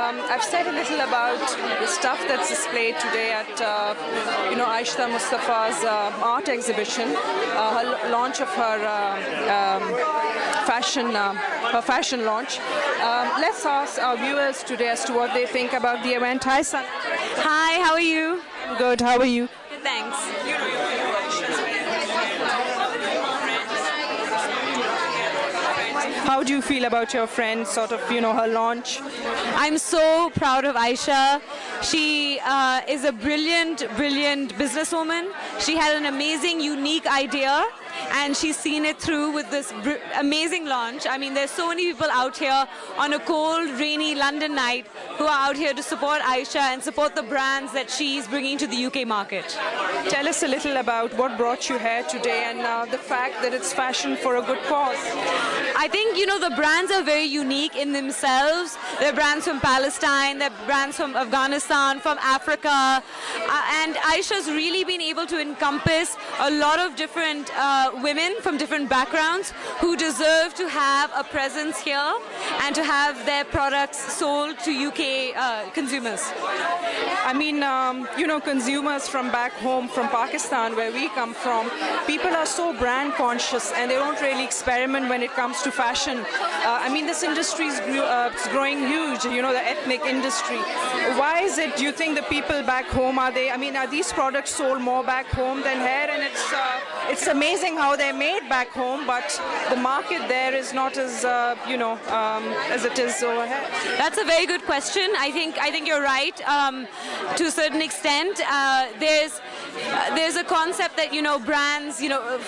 I've said a little about the stuff that's displayed today at, Aisha Mustafa's art exhibition, her launch of her fashion launch. Let's ask our viewers today as to what they think about the event. Hi, Sana. Hi, how are you? Good. How are you? Good, thanks. How do you feel about your friend, her launch? I'm so proud of Aisha. She is a brilliant businesswoman. She had an amazing, unique idea, and she's seen it through with this amazing launch. I mean, there's so many people out here on a cold, rainy London night who are out here to support Aisha and support the brands that she's bringing to the UK market. Tell us a little about what brought you here today and the fact that it's fashion for a good cause. I think, the brands are very unique in themselves. They're brands from Palestine, they're brands from Afghanistan, from Africa. And Aisha's really been able to encompass a lot of different women from different backgrounds who deserve to have a presence here and to have their products sold to UK consumers. I mean, consumers from back home, from Pakistan, where we come from, people are so brand conscious and they don't really experiment when it comes to fashion. This industry is growing huge, the ethnic industry. Why is it, do you think the people back home, are these products sold more back home than here? And it's amazing how they're made back home, but the market there is not as, as it is over here. That's a very good question. I think you're right. To a certain extent, there's a concept that brands,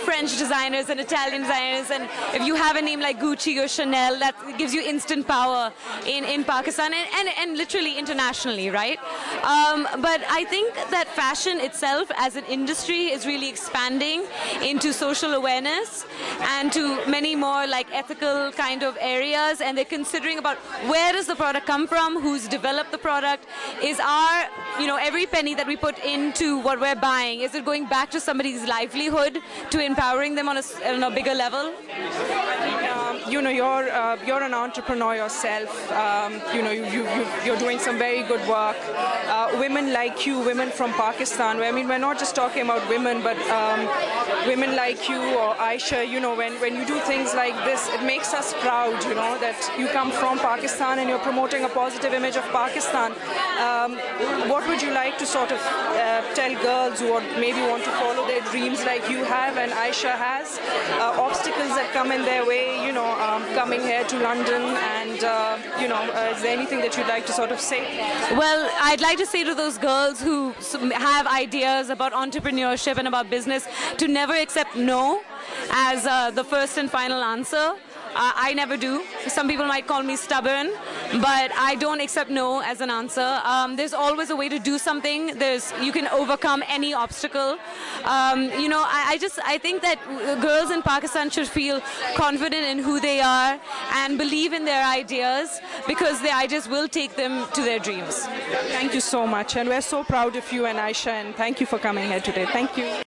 French designers and Italian designers, and if you have a name like Gucci or Chanel, that gives you instant power in Pakistan and literally internationally, right? But I think that fashion itself as an industry is really expanding into social awareness and to many more like ethical kind of areas, and they're considering about where does the product come from, who's developed the product, is our every penny that we put into what we're buying, is it going back to somebody's livelihood, to empowering them on a bigger level? You're an entrepreneur yourself. You're doing some very good work. Women like you, women from Pakistan, we're not just talking about women, but women like you or Aisha, when you do things like this, it makes us proud, that you come from Pakistan and you're promoting a positive image of Pakistan. What would you like to tell girls who maybe want to follow their dreams like you have and Aisha has? Obstacles that come in their way, coming here to London, and is there anything that you'd like to say? Well, I'd like to say to those girls who have ideas about entrepreneurship and about business to never accept no as the first and final answer. I never do. Some people might call me stubborn, but I don't accept no as an answer. There's always a way to do something. You can overcome any obstacle. I think that girls in Pakistan should feel confident in who they are and believe in their ideas, because their ideas will take them to their dreams. Thank you so much, and we're so proud of you and Aisha, and thank you for coming here today. Thank you.